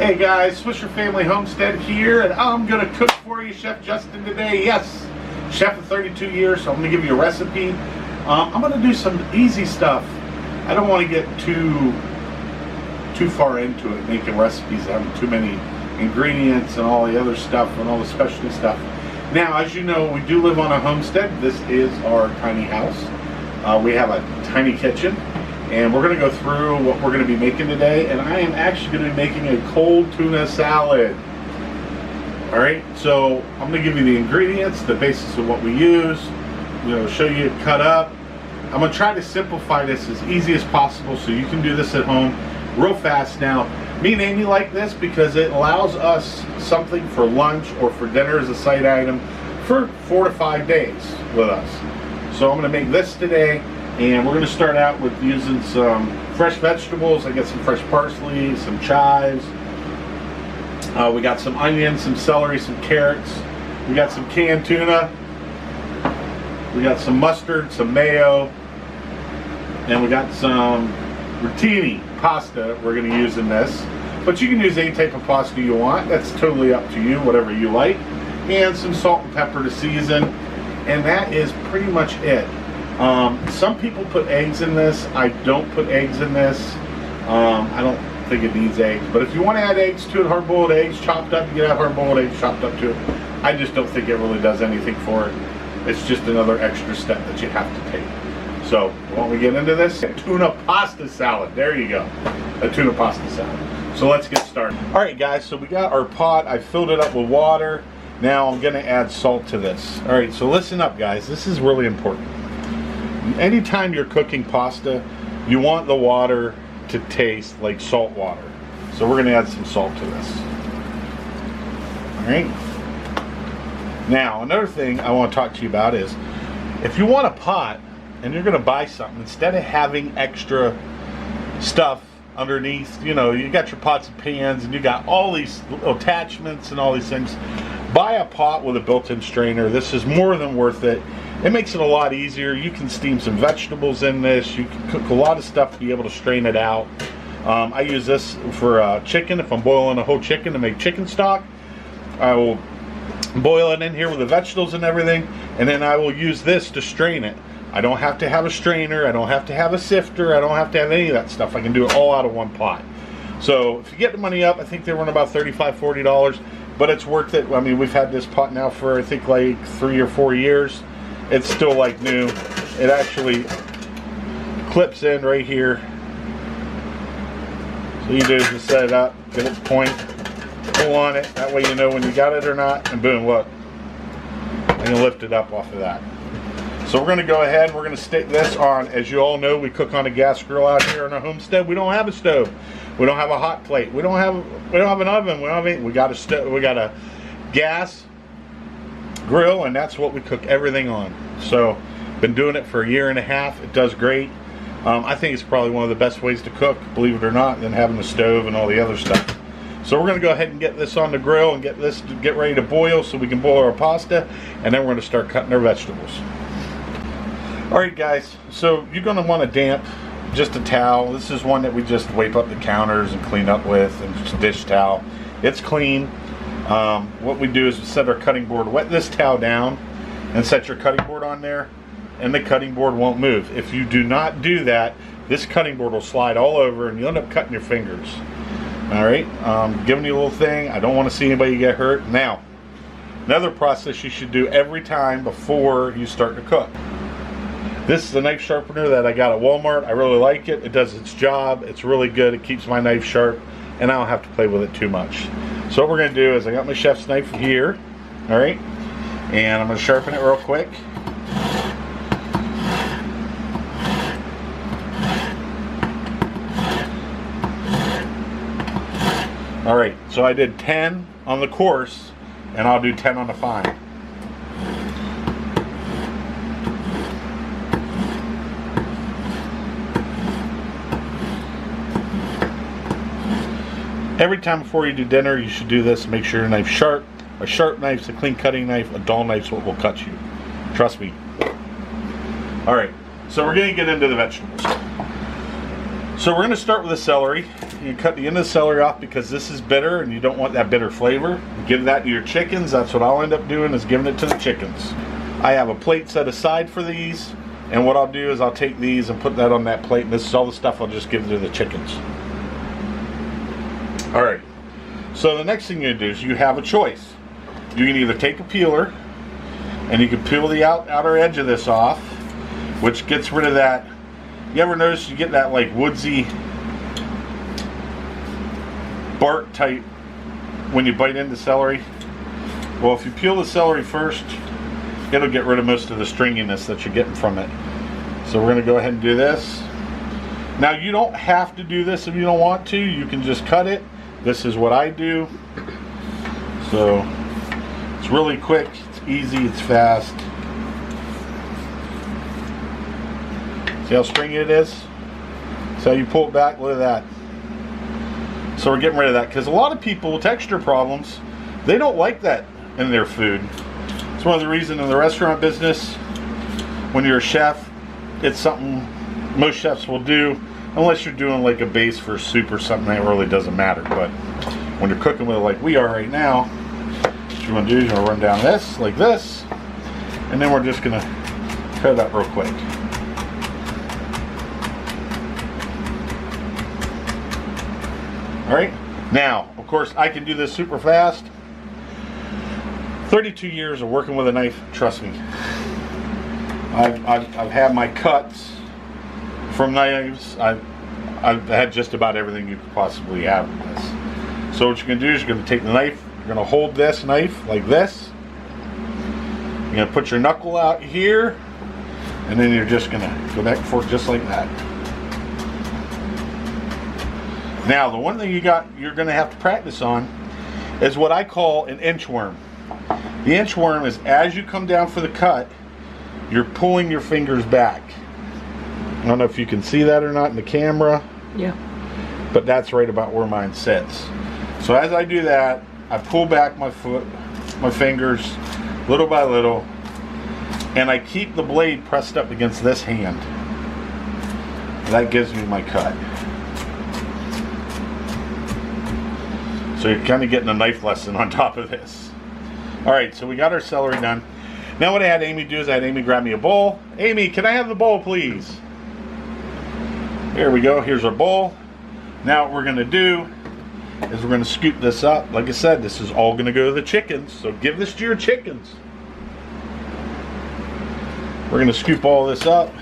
Hey guys, Swisher Family Homestead here, and I'm going to cook for you, Chef Justin, today. Yes, chef of 32 years, so I'm going to give you a recipe. I'm going to do some easy stuff. I don't want to get too far into it, making recipes, having too many ingredients and all the other stuff and all the specialty stuff. Now, as you know, we do live on a homestead. This is our tiny house. We have a tiny kitchen. And we're going to go through what we're going to be making today, and I am actually going to be making a cold tuna salad. Alright, so I'm going to give you the ingredients, the basis of what we use, show you it cut up. I'm going to try to simplify this as easy as possible so you can do this at home real fast. Now, me and Amy like this because it allows us something for lunch or for dinner as a side item for 4 to 5 days with us. So I'm going to make this today. And we're going to start out with using some fresh vegetables. I got some fresh parsley, some chives. We got some onions, some celery, some carrots. We got some canned tuna. We got some mustard, some mayo. And we got some rotini pasta we're going to use in this. But you can use any type of pasta you want. That's totally up to you, whatever you like. And some salt and pepper to season. And that is pretty much it. Some people put eggs in this. I don't put eggs in this. I don't think it needs eggs. But if you want to add eggs to it, hard-boiled eggs chopped up, you can have hard-boiled eggs chopped up to it. I just don't think it really does anything for it. It's just another extra step that you have to take. So, why don't we get into this? Tuna pasta salad. There you go. A tuna pasta salad. So let's get started. Alright guys, so we got our pot. I filled it up with water. Now I'm going to add salt to this. Alright, so listen up guys. This is really important. Anytime you're cooking pasta, you want the water to taste like salt water. So we're going to add some salt to this. Alright. Now, another thing I want to talk to you about is, if you want a pot and you're going to buy something, instead of having extra stuff underneath, you got your pots and pans and you got all these attachments and all these things, buy a pot with a built-in strainer. This is more than worth it. It makes it a lot easier. You can steam some vegetables in this. You can cook a lot of stuff to be able to strain it out. I use this for chicken. If I'm boiling a whole chicken to make chicken stock, I will boil it in here with the vegetables and everything, and then I will use this to strain it. I don't have to have a strainer. I don't have to have a sifter. I don't have to have any of that stuff. I can do it all out of one pot. So if you get the money up, I think they run about $35, $40, but it's worth it. I mean, we've had this pot now for I think like 3 or 4 years. It's still like new. It actually clips in right here. So you do is just set it up, get its point, pull on it. That way you know when you got it or not. And boom, look. I can lift it up off of that. So we're going to go ahead. We're going to stick this on. As you all know, we cook on a gas grill out here in our homestead. We don't have a stove. We don't have a hot plate. We don't have an oven. We got a stove. We got a gas grill, and that's what we cook everything on. So been doing it for 1.5 years. It does great. I think it's probably one of the best ways to cook, believe it or not, than having a stove and all the other stuff. So we're going to go ahead and get this on the grill and get ready to boil so we can boil our pasta, and then we're going to start cutting our vegetables. Alright guys, so you're going to want to damp just a towel. This is one that we just wipe up the counters and clean up with, and just a dish towel. It's clean. What we do is we set our cutting board, wet this towel down and set your cutting board on there, and the cutting board won't move. If you do not do that, this cutting board will slide all over and you'll end up cutting your fingers. Alright, giving you a little thing. I don't want to see anybody get hurt. Now, another process you should do every time before you start to cook. This is a knife sharpener that I got at Walmart. I really like it. It does its job. It's really good. It keeps my knife sharp, and I don't have to play with it too much. So what we're going to do is I got my chef's knife here, all right, and I'm going to sharpen it real quick. All right, so I did 10 on the coarse, and I'll do 10 on the fine. Every time before you do dinner, you should do this. Make sure your knife's sharp. A sharp knife's a clean cutting knife. A dull knife's what will cut you. Trust me. Alright, so we're going to get into the vegetables. So we're going to start with the celery. You cut the end of the celery off because this is bitter and you don't want that bitter flavor. Give that to your chickens. That's what I'll end up doing, is giving it to the chickens. I have a plate set aside for these, and what I'll do is I'll take these and put that on that plate, and this is all the stuff I'll just give to the chickens. Alright, so the next thing you do is you have a choice. You can either take a peeler, and you can peel the outer edge of this off, which gets rid of that. You ever notice you get that like woodsy bark type when you bite into celery? Well, if you peel the celery first, it'll get rid of most of the stringiness that you're getting from it. So we're going to go ahead and do this. Now, you don't have to do this if you don't want to. You can just cut it. This is what I do. So it's really quick, it's easy, it's fast. See how stringy it is? So you pull it back, look at that. So we're getting rid of that, because a lot of people with texture problems, they don't like that in their food. It's one of the reasons in the restaurant business, when you're a chef, it's something most chefs will do, unless you're doing like a base for soup or something, that really doesn't matter. But when you're cooking with it like we are right now, what you're going to do is you're going to run down this, like this, and then we're just going to cut it up real quick. Alright, now, of course, I can do this super fast. 32 years of working with a knife, trust me. I've had my cuts from knives. I've had just about everything you could possibly have with this. So what you're going to do is you're going to take the knife, you're going to hold this knife like this. You're going to put your knuckle out here, and then you're just going to go back and forth just like that. Now, the one thing you're going to have to practice on is what I call an inchworm. The inchworm is, as you come down for the cut, you're pulling your fingers back. I don't know if you can see that or not in the camera. Yeah. But that's right about where mine sits. So as I do that, I pull back my fingers, little by little, and I keep the blade pressed up against this hand. That gives me my cut. So you're kind of getting a knife lesson on top of this. Alright, so we got our celery done. Now what I had Amy do is I had Amy grab me a bowl. Amy, can I have the bowl, please? Here we go. Here's our bowl. Now what we're going to do is we're going to scoop this up. Like I said, this is all going to go to the chickens. So give this to your chickens. We're going to scoop all this up.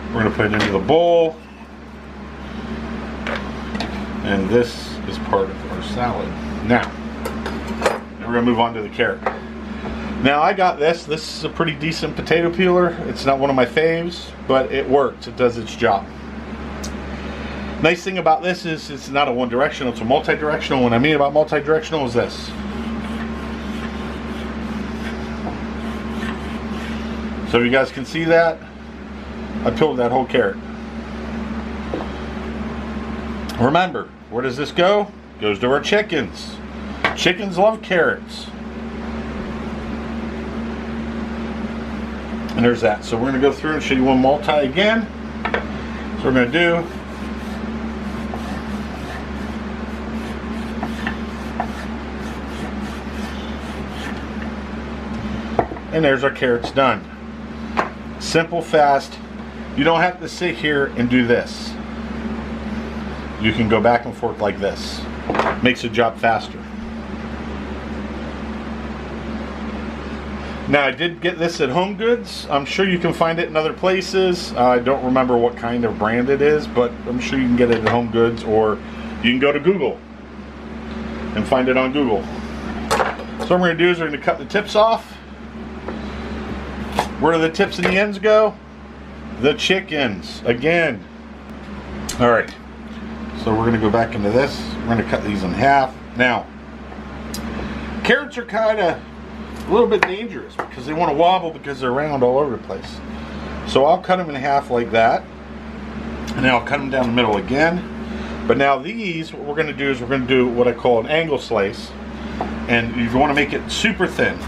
We're going to put it into the bowl. And this is part of our salad. Now we're going to move on to the carrot. Now I got this. This is a pretty decent potato peeler. It's not one of my faves, but it works. It does its job. Nice thing about this is it's not a one directional, it's a multi-directional. What I mean about multi-directional is this. So if you guys can see that, I peeled that whole carrot. Remember, where does this go? It goes to our chickens. Chickens love carrots. And there's that. So we're going to go through and show you one multi again. So we're going to do and there's our carrots done. Simple, fast. You don't have to sit here and do this. You can go back and forth like this. Makes the job faster. Now I did get this at Home Goods. I'm sure you can find it in other places. I don't remember what kind of brand it is, but I'm sure you can get it at Home Goods, or you can go to Google and find it on Google. So what I'm going to do is we're going to cut the tips off. Where do the tips and the ends go? The chickens, again. Alright, so we're going to go back into this. We're going to cut these in half. Now, carrots are kind of a little bit dangerous because they want to wobble because they're round all over the place. So I'll cut them in half like that, and then I'll cut them down the middle again. But now these, what we're going to do is we're going to do what I call an angle slice, and you want to make it super thin.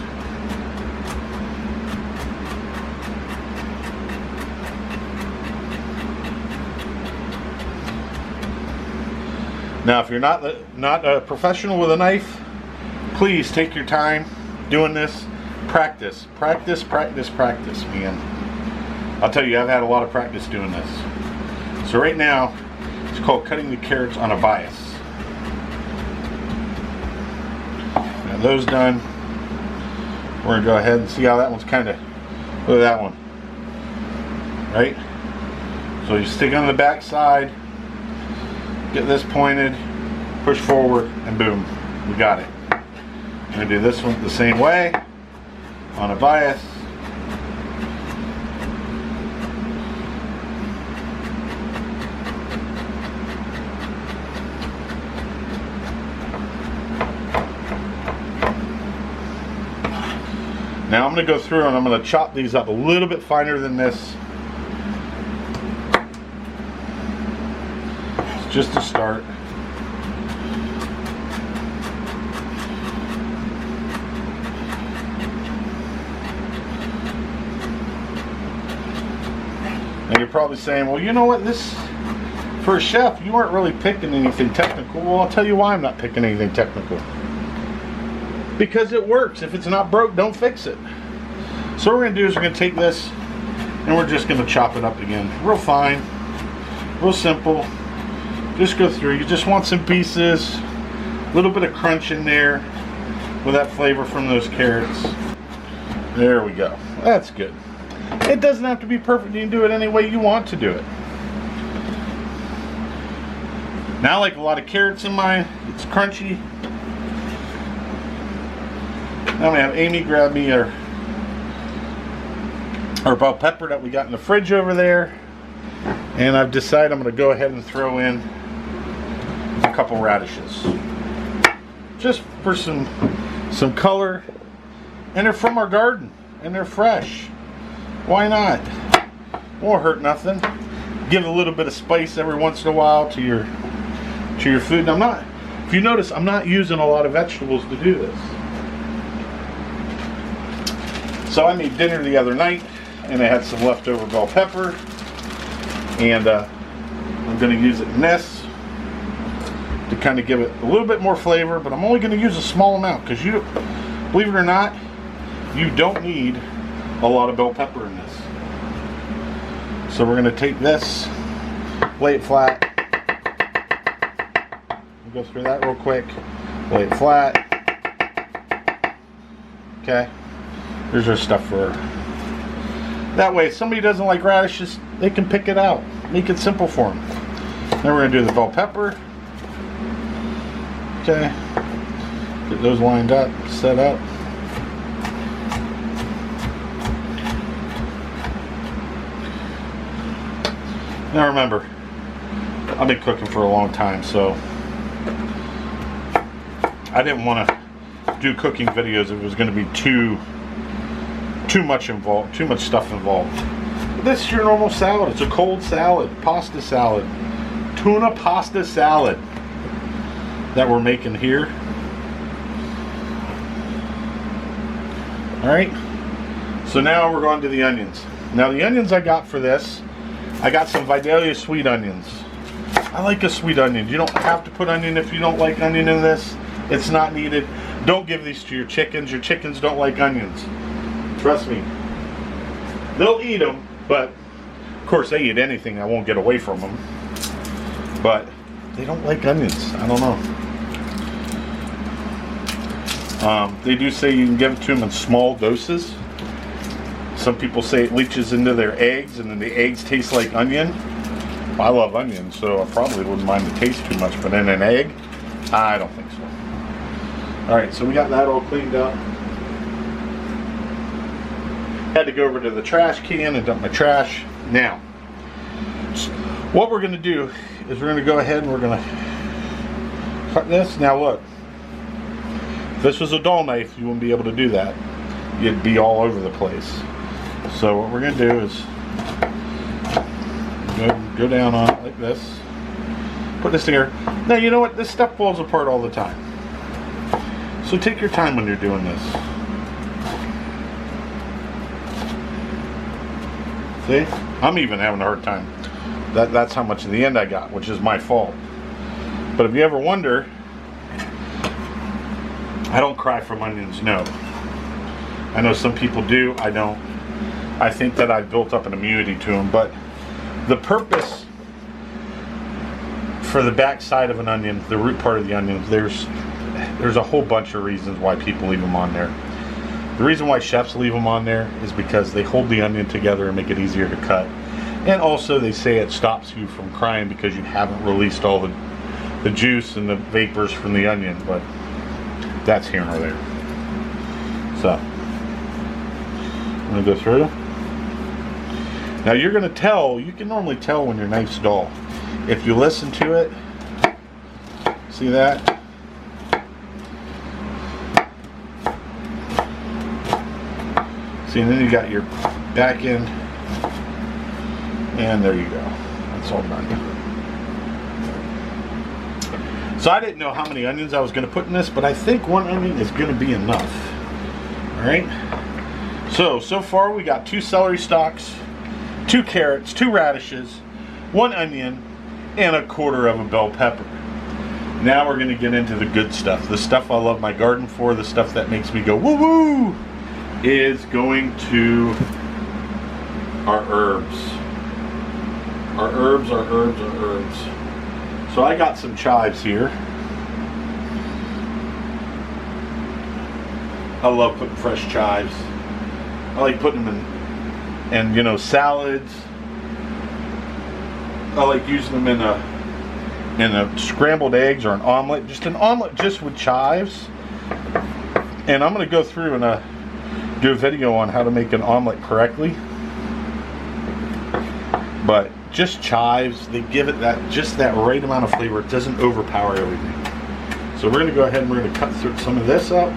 Now, if you're not a professional with a knife, please take your time doing this. Practice, practice, practice, practice, man. I'll tell you, I've had a lot of practice doing this. So right now, it's called cutting the carrots on a bias. Now those done, we're gonna go ahead and see how that one's kind of, look at that one, right? So you stick on the back side, get this pointed, push forward, and boom, we got it. I'm gonna do this one the same way, on a bias. Now I'm going to go through and I'm going to chop these up a little bit finer than this. It's just a start. And you're probably saying, well, you know what, this, for a chef, you aren't really picking anything technical. Well, I'll tell you why I'm not picking anything technical. Because it works. If it's not broke, don't fix it. So what we're going to do is we're going to take this and we're just going to chop it up again. Real fine, real simple. Just go through. You just want some pieces, a little bit of crunch in there with that flavor from those carrots. There we go. That's good. It doesn't have to be perfect. You can do it any way you want to do it. Now, like a lot of carrots in mine, it's crunchy. Now I'm going to have Amy grab me our bell pepper that we got in the fridge over there. And I've decided I'm going to go ahead and throw in a couple radishes. Just for some color. And they're from our garden. And they're fresh. Why not? Won't hurt nothing. Give a little bit of spice every once in a while to your food. And if you notice, I'm not using a lot of vegetables to do this. So I made dinner the other night, and I had some leftover bell pepper, and I'm going to use it in this to kind of give it a little bit more flavor, but I'm only going to use a small amount because you, believe it or not, you don't need a lot of bell pepper in this. So we're going to take this, lay it flat. We'll go through that real quick. Lay it flat. Okay. Here's our stuff for her. That way, if somebody doesn't like radishes, they can pick it out. Make it simple for them. Then we're going to do the bell pepper. Okay. Get those lined up, set up. Now remember, I've been cooking for a long time, so I didn't want to do cooking videos if it was going to be too much involved, too much stuff involved. But this is your normal salad. It's a cold salad, pasta salad, tuna pasta salad that we're making here. All right. So now we're going to the onions. Now the onions I got for this, I got some Vidalia sweet onions. I like a sweet onion. You don't have to put onion if you don't like onion in this. It's not needed. Don't give these to your chickens. Your chickens don't like onions. Trust me. They'll eat them, but of course they eat anything. I won't get away from them. But they don't like onions. I don't know. They do say you can give it to them in small doses. Some people say it leaches into their eggs, and then the eggs taste like onion. I love onions, so I probably wouldn't mind the taste too much. But in an egg, I don't think so. All right, so we got that all cleaned up. Had to go over to the trash can and dump my trash. Now, what we're going to do is we're going to go ahead and we're going to cut this. Now look, if this was a dull knife, you wouldn't be able to do that. You'd be all over the place. So what we're going to do is go down on it like this. Put this together. Now you know what? This stuff falls apart all the time. So take your time when you're doing this. See? I'm even having a hard time. That's how much in the end I got, which is my fault. But if you ever wonder, I don't cry from onions, no. I know some people do, I don't. I think that I've built up an immunity to them, but the purpose for the back side of an onion, the root part of the onion, there's a whole bunch of reasons why people leave them on there. The reason why chefs leave them on there is because they hold the onion together and make it easier to cut. And also they say it stops you from crying because you haven't released all the juice and the vapors from the onion, but that's here nor there. So, I'm going to go through. Now you're going to tell, you can normally tell when your knife's dull. If you listen to it, see that? See, and then you got your back end, and there you go. That's all done. So I didn't know how many onions I was going to put in this, but I think one onion is going to be enough. All right. So far we got 2 celery stalks, 2 carrots, 2 radishes, 1 onion, and 1/4 of a bell pepper. Now we're going to get into the good stuff. The stuff I love my garden for, the stuff that makes me go woo woo, is going to our herbs. Our herbs, our herbs, our herbs. So I got some chives here. I love putting fresh chives. I like putting them in you know, salads. I like using them in a scrambled eggs or an omelet. Just an omelet just with chives. And I'm going to go through and do a video on how to make an omelet correctly. But just chives, they give it just that right amount of flavor. It doesn't overpower everything. So we're going to go ahead and we're going to cut through some of this up.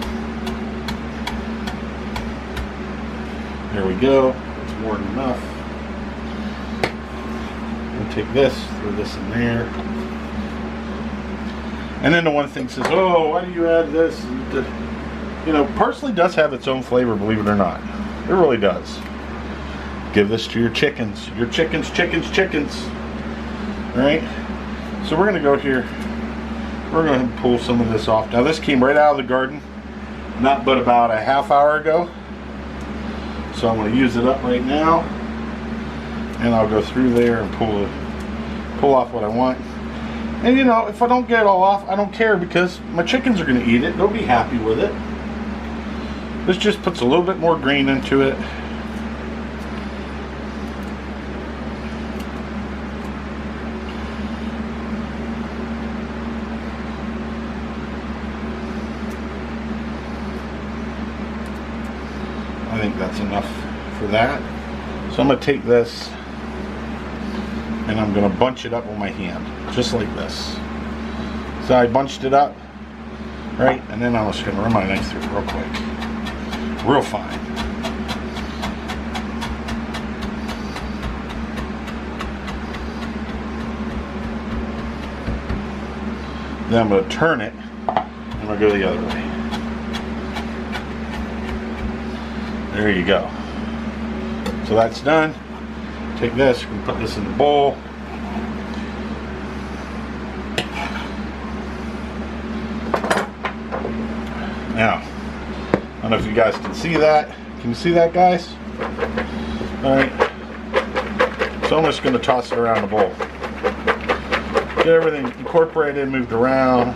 There we go. That's more than enough. We'll take this, throw this in there. And then the one thing says, oh, why do you add this? You know, parsley does have its own flavor, believe it or not. It really does. Give this to your chickens. Your chickens. All right? So we're going to go here. We're going to pull some of this off. Now this came right out of the garden, not but about a half hour ago. So I'm going to use it up right now. And I'll go through there and pull off what I want. And you know, if I don't get it all off, I don't care, because my chickens are going to eat it. They'll be happy with it. This just puts a little bit more green into it. I think that's enough for that. So I'm going to take this and I'm going to bunch it up with my hand, just like this. So I bunched it up, right? And then I'm just going to run my knife through it real quick. Real fine. Then I'm going to turn it and I'm going to go the other way. There you go. So that's done. Take this, we put this in the bowl. Now, I don't know if you guys can see that. Can you see that, guys? Alright. So I'm just going to toss it around the bowl. Get everything incorporated, moved around.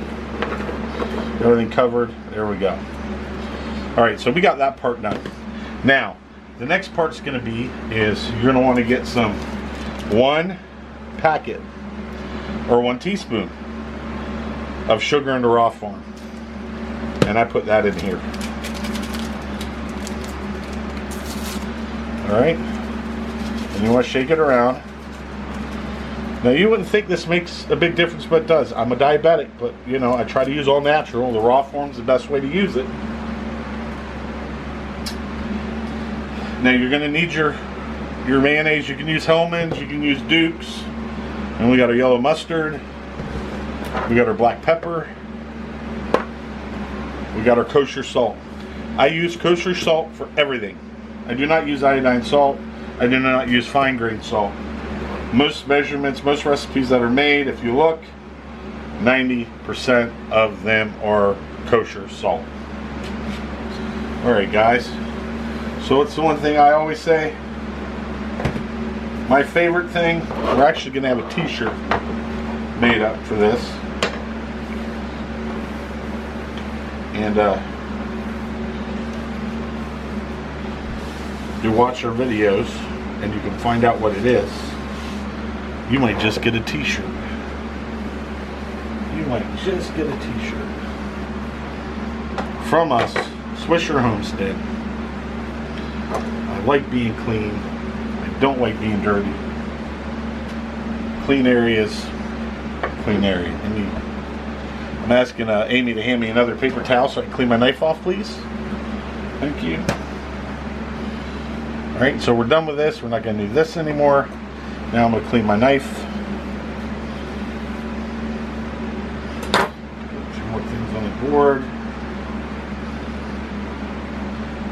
Everything covered. There we go. Alright, so we got that part done. Now, the next part's going to be is you're going to want to get some 1 packet or 1 teaspoon of sugar in the raw form. And I put that in here. Alright. And you want to shake it around. Now you wouldn't think this makes a big difference, but it does. I'm a diabetic, but you know, I try to use all natural. The raw form's the best way to use it. Now you're going to need your mayonnaise. You can use Hellmann's, you can use Duke's. And we got our yellow mustard. We got our black pepper. We got our kosher salt. I use kosher salt for everything. I do not use iodine salt. I do not use fine grained salt. Most measurements, most recipes that are made, if you look, 90% of them are kosher salt. Alright guys, so it's the one thing I always say. My favorite thing, we're actually going to have a t-shirt made up for this. And you watch our videos and you can find out what it is. You might just get a t-shirt. You might just get a t-shirt from us, Swisher Homestead. I like being clean. I don't like being dirty. Clean areas, clean area. I'm asking Amy to hand me another paper towel so I can clean my knife off, please. Thank you. Alright, so we're done with this. We're not going to do this anymore. Now I'm going to clean my knife. A few more things on the board.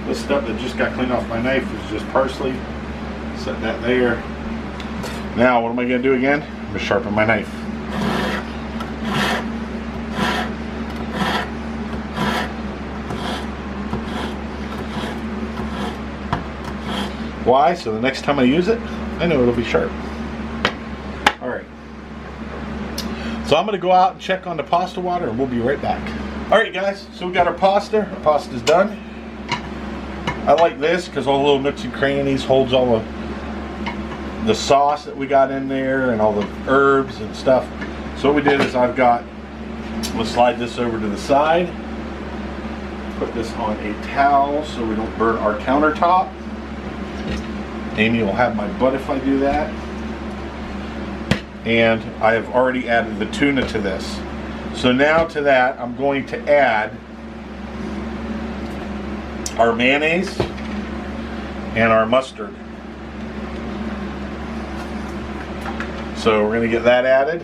This stuff that just got cleaned off my knife is just parsley. Set that there. Now what am I going to do again? I'm going to sharpen my knife. Why? So the next time I use it, I know it'll be sharp. Alright. So I'm going to go out and check on the pasta water and we'll be right back. Alright guys, so we got our pasta. Our pasta's done. I like this because all the little nooks and crannies holds all the sauce that we got in there and all the herbs and stuff. So what we did is we'll slide this over to the side. Put this on a towel so we don't burn our countertop. Amy will have my butt if I do that. And I have already added the tuna to this. So now to that, I'm going to add our mayonnaise and our mustard. So we're going to get that added.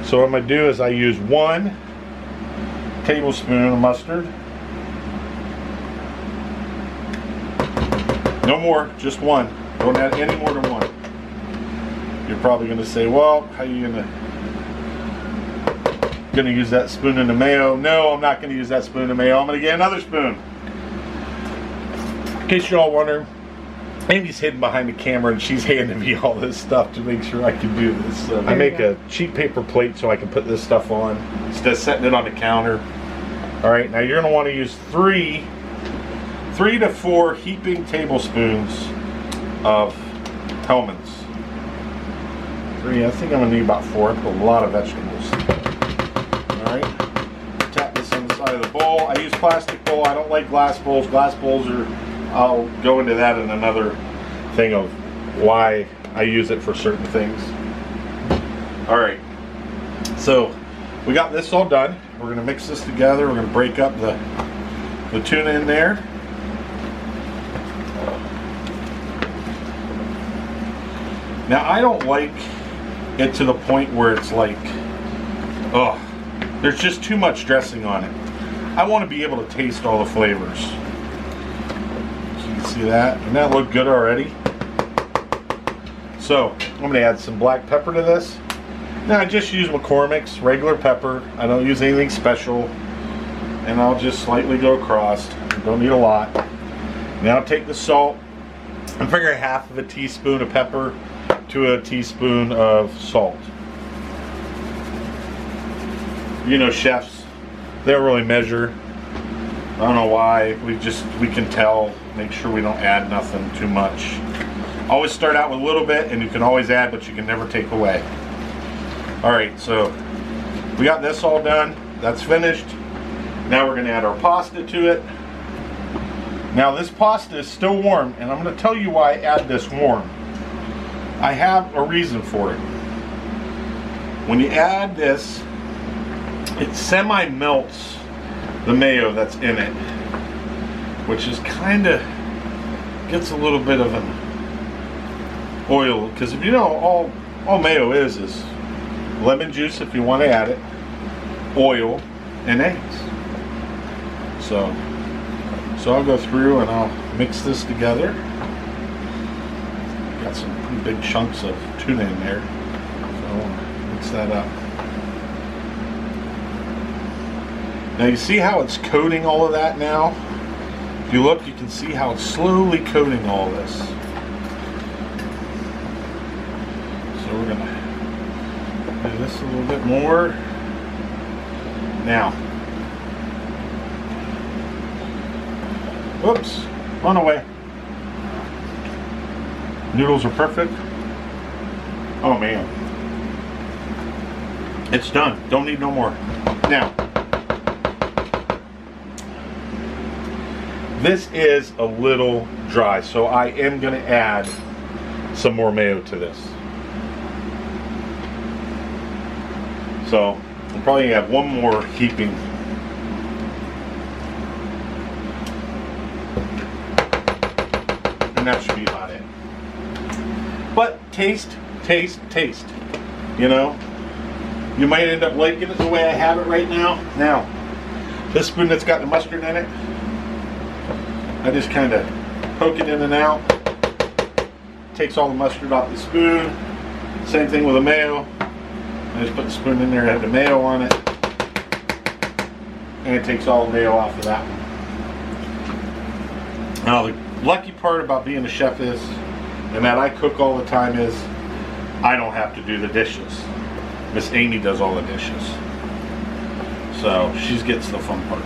So what I'm going to do is I use 1 tablespoon of mustard. No more, just 1. Don't add any more than 1. You're probably going to say, well, how are you going to use that spoon in the mayo? No, I'm not going to use that spoon in the mayo. I'm going to get another spoon. In case you're all wondering, Amy's hidden behind the camera and she's handing me all this stuff to make sure I can do this. So I make a cheap paper plate so I can put this stuff on instead of setting it on the counter. Alright, now you're going to want to use 3 to 4 heaping tablespoons of Hellmann's. 3, I think I'm going to need about 4. I put a lot of vegetables. Alright, tap this on the side of the bowl. I use plastic bowl. I don't like glass bowls. Glass bowls are, I'll go into that in another thing of why I use it for certain things. Alright, so we got this all done. We're going to mix this together. We're going to break up the tuna in there. Now I don't like it to the point where it's like, oh, there's just too much dressing on it. I want to be able to taste all the flavors. So you can see that, and that looked good already. So I'm going to add some black pepper to this. Now I just use McCormick's regular pepper. I don't use anything special, and I'll just slightly go across. Don't need a lot. Now take the salt and figure 1/2 teaspoon of pepper to a teaspoon of salt. You know, chefs, they don't really measure. I don't know why. We can tell. Make sure we don't add nothing too much. Always start out with a little bit, and you can always add, but you can never take away. Alright, so we got this all done. That's finished. Now we're going to add our pasta to it. Now this pasta is still warm, and I'm going to tell you why I add this warm. I have a reason for it. When you add this, it semi-melts the mayo that's in it, which is kind of gets a little bit of an oil, because if you know, all mayo is lemon juice if you want to add it, oil, and eggs. So I'll go through and I'll mix this together. Got some pretty big chunks of tuna in there, so I'll mix that up. Now you see how it's coating all of that now? If you look, you can see how it's slowly coating all this. So we're gonna do this a little bit more. Now, whoops, run away. Noodles are perfect. Oh man. It's done. Don't need no more. Now, this is a little dry, so I am going to add some more mayo to this. So, I'm probably going to have one more heaping. And that should be about it. But taste, taste, taste. You know? You might end up liking it the way I have it right now. Now, this spoon that's got the mustard in it, I just kind of poke it in and out. Takes all the mustard off the spoon. Same thing with the mayo. I just put the spoon in there, have the mayo on it. And it takes all the mayo off of that one. Now, the lucky part about being a chef is, and that I cook all the time, is I don't have to do the dishes. Miss Amy does all the dishes. So she gets the fun part.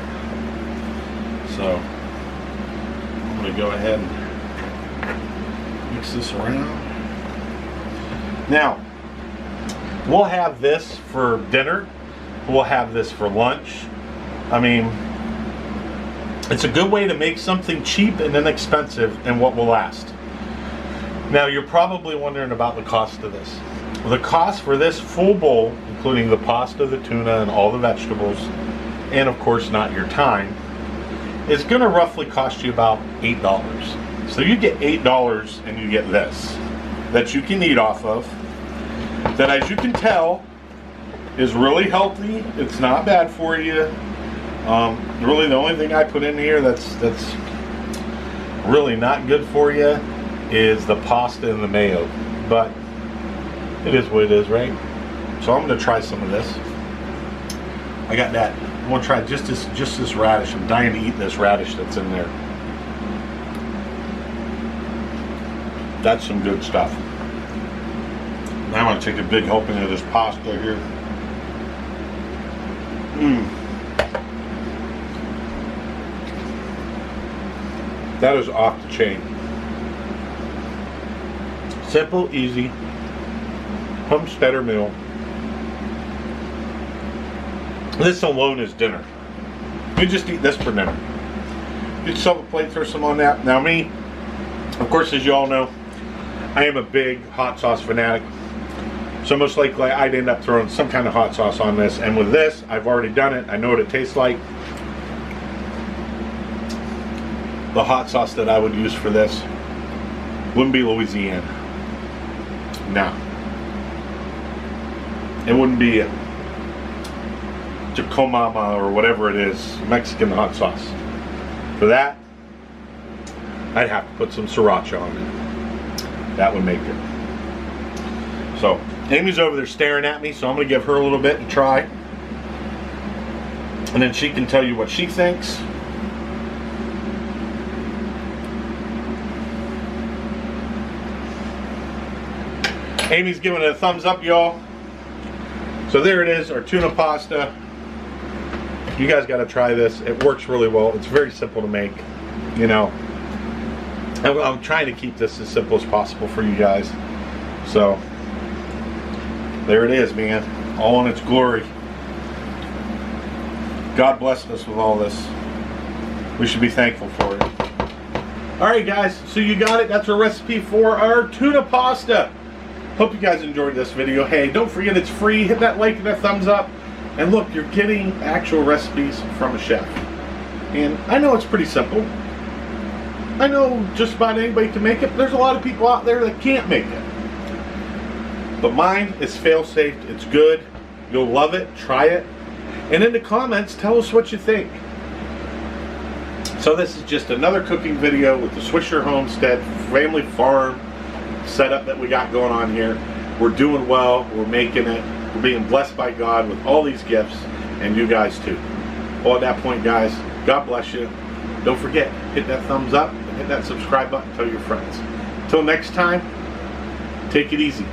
So I'm going to go ahead and mix this around. Now, we'll have this for dinner. We'll have this for lunch. I mean, it's a good way to make something cheap and inexpensive and what will last. Now, you're probably wondering about the cost of this. The cost for this full bowl, including the pasta, the tuna, and all the vegetables, and of course not your time, is going to roughly cost you about $8. So you get $8 and you get this that you can eat off of, that, as you can tell, is really healthy. It's not bad for you. Really, the only thing I put in here that's really not good for you is the pasta and the mayo, but it is what it is, right? So I'm going to try some of this. I got that. I'm going to try just this radish. I'm dying to eat this radish that's in there. That's some good stuff. Now I'm going to take a big helping of this pasta here. That is off the chain. Simple, easy, homesteader meal. This alone is dinner. You just eat this for dinner. Get yourself a plate, throw some on that. Now me, of course, as you all know, I am a big hot sauce fanatic. So most likely I'd end up throwing some kind of hot sauce on this. And with this, I've already done it. I know what it tastes like. The hot sauce that I would use for this wouldn't be Louisiana. No. It wouldn't be Chocomama or whatever it is, Mexican hot sauce. For that, I'd have to put some sriracha on it. That would make it. So, Amy's over there staring at me, so I'm going to give her a little bit to try. And then she can tell you what she thinks. Amy's giving it a thumbs up, y'all. So there it is, our tuna pasta. You guys got to try this. It works really well. It's very simple to make, you know. I'm trying to keep this as simple as possible for you guys. So there it is, man. All in its glory. God blessed us with all this. We should be thankful for it. Alright guys, so you got it. That's our recipe for our tuna pasta. Hope you guys enjoyed this video. Hey, don't forget it's free. Hit that like and that thumbs up. And look, you're getting actual recipes from a chef. And I know it's pretty simple. I know just about anybody can make it. But there's a lot of people out there that can't make it. But mine is fail-safe. It's good. You'll love it. Try it. And in the comments, tell us what you think. So this is just another cooking video with the Swisher Homestead family farm setup that we got going on here. We're doing well. We're making it. We're being blessed by God with all these gifts, and you guys too. Well, at that point, guys, God bless you. Don't forget, hit that thumbs up and hit that subscribe button. Tell your friends. Until next time, take it easy.